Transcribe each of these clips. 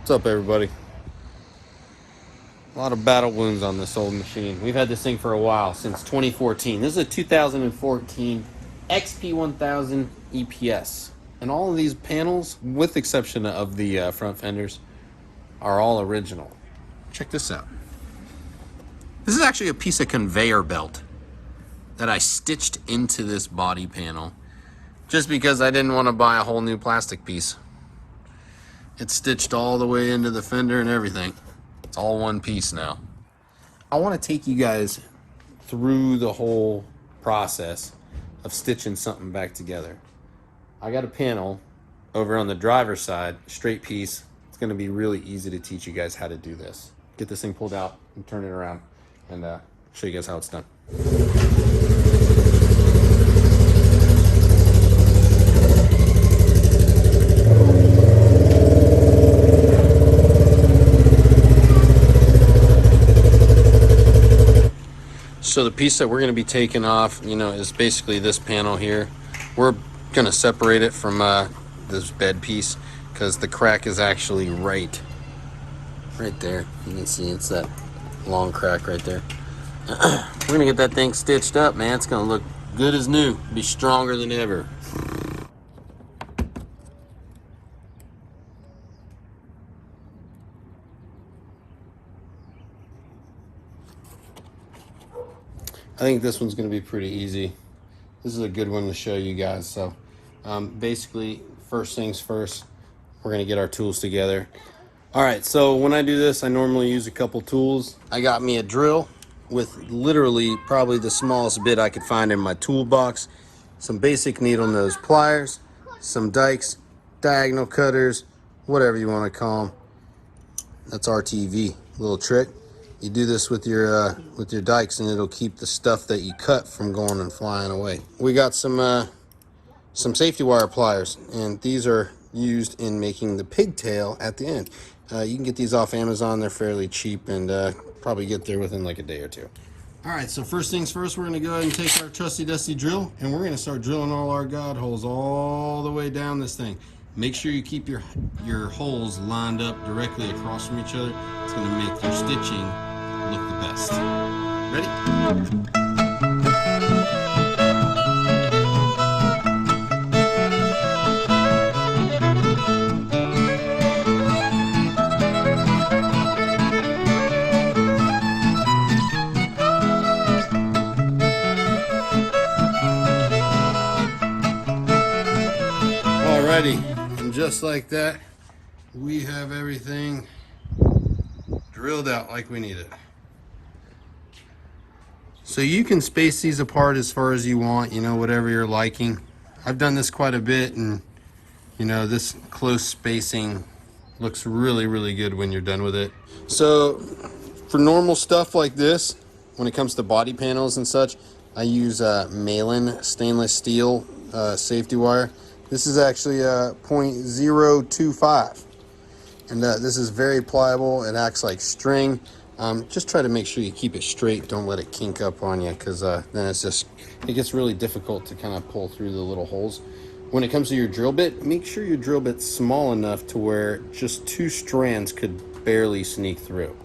What's up, everybody? A lot of battle wounds on this old machine. We've had this thing for a while, since 2014. This is a 2014 XP1000 EPS. And all of these panels, with the exception of the front fenders, are all original. Check this out. This is actually a piece of conveyor belt that I stitched into this body panel just because I didn't want to buy a whole new plastic piece. It's stitched all the way into the fender and everything. It's all one piece now. I want to take you guys through the whole process of stitching something back together. I got a panel over on the driver's side, straight piece. It's going to be really easy to teach you guys how to do this. Get this thing pulled out and turn it around and show you guys how it's done. So the piece that we're going to be taking off, is basically this panel here. We're going to separate it from this bed piece because the crack is actually right there. You can see it's that long crack right there. We're going to get that thing stitched up, man. It's going to look good as new, be stronger than ever. I think this one's going to be pretty easy. This is a good one to show you guys. So basically, first things first, we're going to get our tools together. All right, so when I do this, I normally use a couple tools. I got me a drill with literally probably the smallest bit I could find in my toolbox, some basic needle nose pliers, some dikes, diagonal cutters, whatever you want to call them. That's RTV, little trick. You do this with your dikes and it'll keep the stuff that you cut from going and flying away. We got some safety wire pliers, and these are used in making the pigtail at the end. You can get these off Amazon. They're fairly cheap and probably get there within like a day or two. All right, so first things first, we're gonna go ahead and take our trusty dusty drill and we're gonna start drilling all our God holes all the way down this thing. Make sure you keep your holes lined up directly across from each other. It's gonna make your stitching look the best. Ready? Alrighty, and just like that, we have everything drilled out like we need it. So you can space these apart as far as you want, whatever you're liking. I've done this quite a bit, and this close spacing looks really, really good when you're done with it. So for normal stuff like this, when it comes to body panels and such, I use Malin stainless steel safety wire. This is actually a 0.025, and this is very pliable. It acts like string. Just try to make sure you keep it straight. Don't let it kink up on you, because then it gets really difficult to kind of pull through the little holes. When it comes to your drill bit, make sure your drill bit's small enough to where just 2 strands could barely sneak through.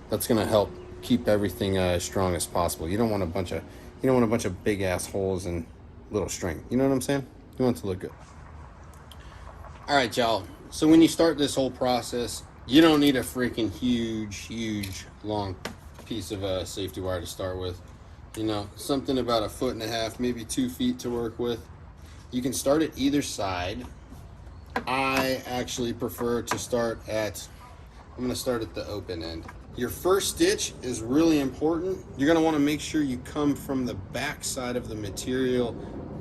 That's going to help keep everything as strong as possible. You don't want a bunch of big ass holes and little string. You know what I'm saying? You want it to look good. All right, y'all. So when you start this whole process, you don't need a freaking huge long piece of safety wire to start with. Something about 1.5 feet, maybe 2 feet to work with. You can start at either side. I actually prefer to start I'm gonna start at the open end. Your first stitch is really important. You're gonna wanna make sure you come from the back side of the material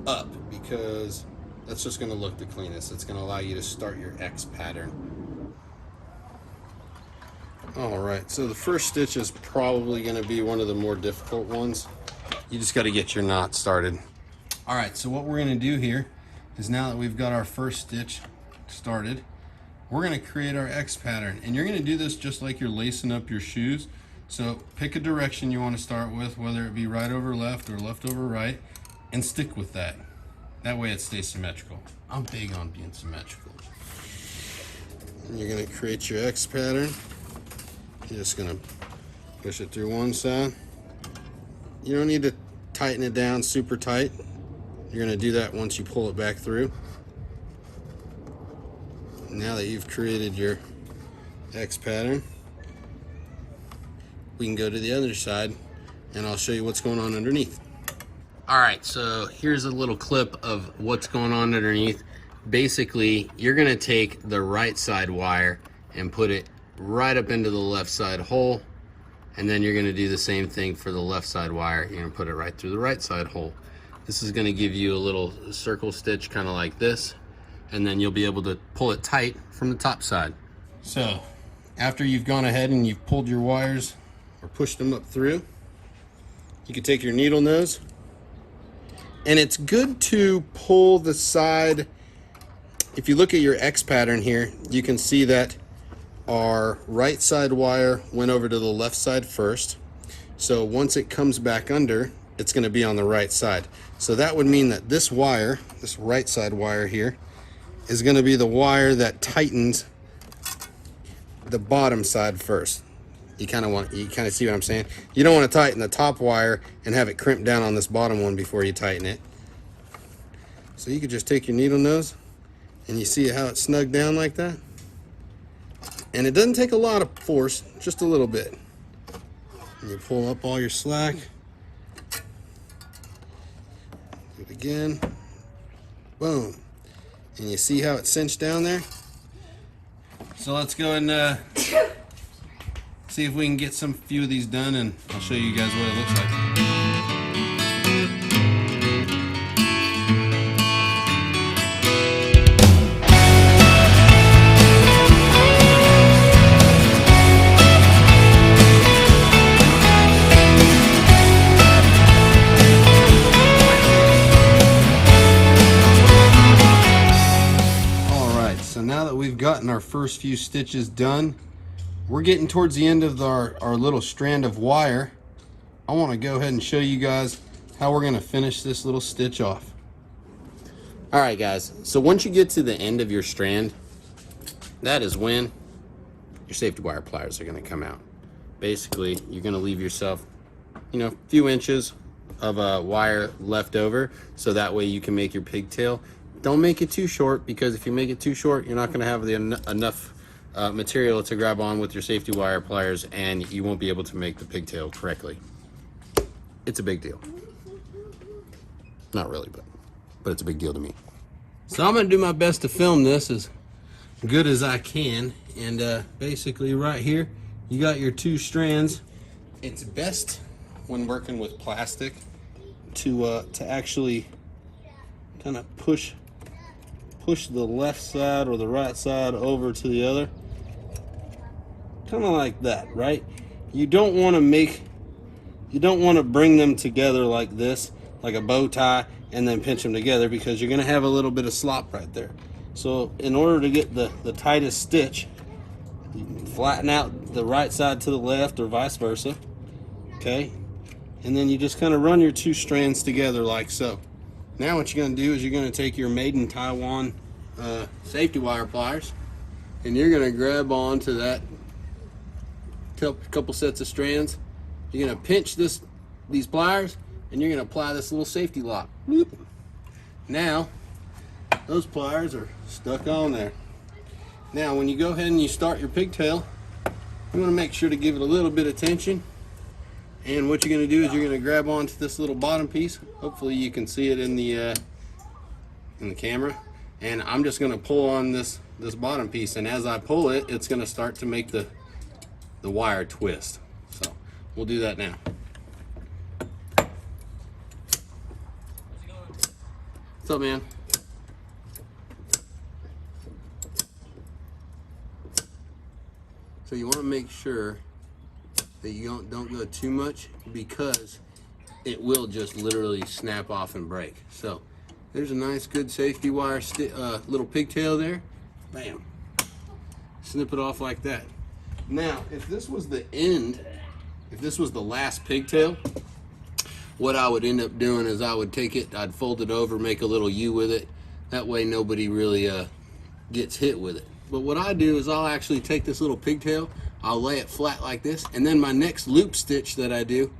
up, because that's just gonna look the cleanest. It's gonna allow you to start your X pattern. All right, so the first stitch is probably going to be one of the more difficult ones. You just got to get your knot started. All right, so what we're going to do here is, now that we've got our first stitch started, we're going to create our X pattern. And you're going to do this just like you're lacing up your shoes. So pick a direction you want to start with, whether it be right over left or left over right, and stick with that. That way it stays symmetrical. I'm big on being symmetrical. And you're going to create your X pattern. You're just going to push it through one side. You don't need to tighten it down super tight. You're going to do that once you pull it back through. Now that you've created your X pattern, we can go to the other side and I'll show you what's going on underneath. All right, so here's a little clip of what's going on underneath. Basically, you're gonna take the right side wire and put it right up into the left side hole, and then you're gonna do the same thing for the left side wire. You're gonna put it right through the right side hole. This is gonna give you a little circle stitch, kind of like this, and then you'll be able to pull it tight from the top side. So, after you've gone ahead and you've pulled your wires or pushed them up through, you can take your needle nose, and it's good to pull the side. If you look at your X pattern here, you can see that our right side wire went over to the left side first. So once it comes back under, it's going to be on the right side. So that would mean that this wire, this right side wire here, is going to be the wire that tightens the bottom side first. You kind of see what I'm saying? You don't want to tighten the top wire and have it crimp down on this bottom one before you tighten it. So you could just take your needle nose, and you see how it's snugged down like that? And it doesn't take a lot of force, just a little bit. And you pull up all your slack. Do it again. Boom. And you see how it's cinched down there? So let's go and see if we can get some few of these done, and I'll show you guys what it looks like. Alright, so now that we've gotten our first few stitches done, we're getting towards the end of our little strand of wire. I want to go ahead and show you guys how we're going to finish this little stitch off. All right, guys, so once you get to the end of your strand, that is when your safety wire pliers are going to come out. Basically, you're going to leave yourself, a few inches of wire left over, so that way you can make your pigtail. Don't make it too short, because if you make it too short, you're not going to have enough material to grab on with your safety wire pliers, and you won't be able to make the pigtail correctly. It's a big deal. Not really, but it's a big deal to me. So I'm gonna do my best to film this as good as I can, and basically right here you got your two strands. It's best when working with plastic to actually kind of push the left side or the right side over to the other, kind of like that, right? You don't want to bring them together like this, like a bow tie, and then pinch them together, because you're going to have a little bit of slop right there. So in order to get the tightest stitch, you flatten out the right side to the left or vice versa, okay? And then you just kind of run your two strands together like so. Now what you're going to do is you're going to take your Made in Taiwan safety wire pliers, and you're going to grab onto that couple sets of strands. You're going to pinch these pliers, and you're going to apply this little safety lock. Boop. Now those pliers are stuck on there. Now when you go ahead and you start your pigtail, you want to make sure to give it a little bit of tension. And what you're going to do is you're going to grab onto this little bottom piece. Hopefully you can see it in the camera. And I'm just going to pull on this bottom piece, and as I pull it, it's going to start to make the wire twist. So we'll do that now. What's up, man? So you want to make sure that you don't go too much, because it will just literally snap off and break. So there's a nice good safety wire little pigtail there. Bam. Snip it off like that. Now if this was the end, if this was the last pigtail, what I would end up doing is I would take it, I'd fold it over, make a little U with it. That way nobody really gets hit with it. But what I do is I'll actually take this little pigtail, I'll lay it flat like this, and then my next loop stitch that I do,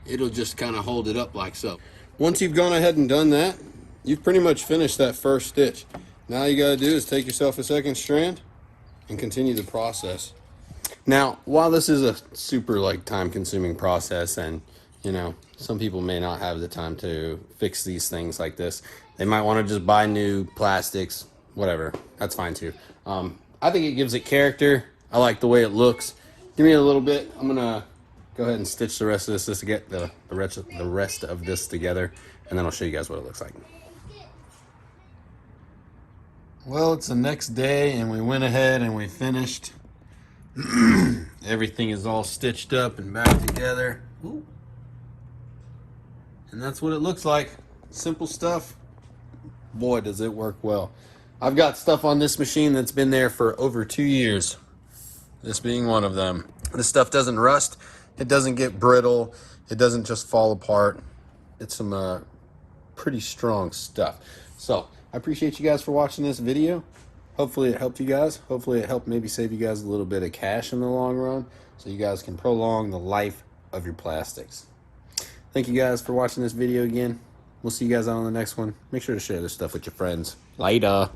it'll just kind of hold it up like so. Once you've gone ahead and done that, you've pretty much finished that first stitch. Now all you gotta do is take yourself a second strand and continue the process. Now, while this is a super like time-consuming process, and you know, some people may not have the time to fix these things like this, they might want to just buy new plastics, whatever. That's fine too. I think it gives it character. I like the way it looks. Give me a little bit. I'm gonna go ahead and stitch the rest of this to get the rest of this together, and then I'll show you guys what it looks like. Well, it's the next day, and we went ahead and we finished. Everything is all stitched up and back together. Ooh. And that's what it looks like. Simple stuff. Boy, does it work well. I've got stuff on this machine that's been there for over 2 years. This being one of them. This stuff doesn't rust. It doesn't get brittle. It doesn't just fall apart. It's some pretty strong stuff. So I appreciate you guys for watching this video. Hopefully it helped you guys. Hopefully it helped maybe save you guys a little bit of cash in the long run, so you guys can prolong the life of your plastics. Thank you guys for watching this video again. We'll see you guys on the next one. Make sure to share this stuff with your friends. Later.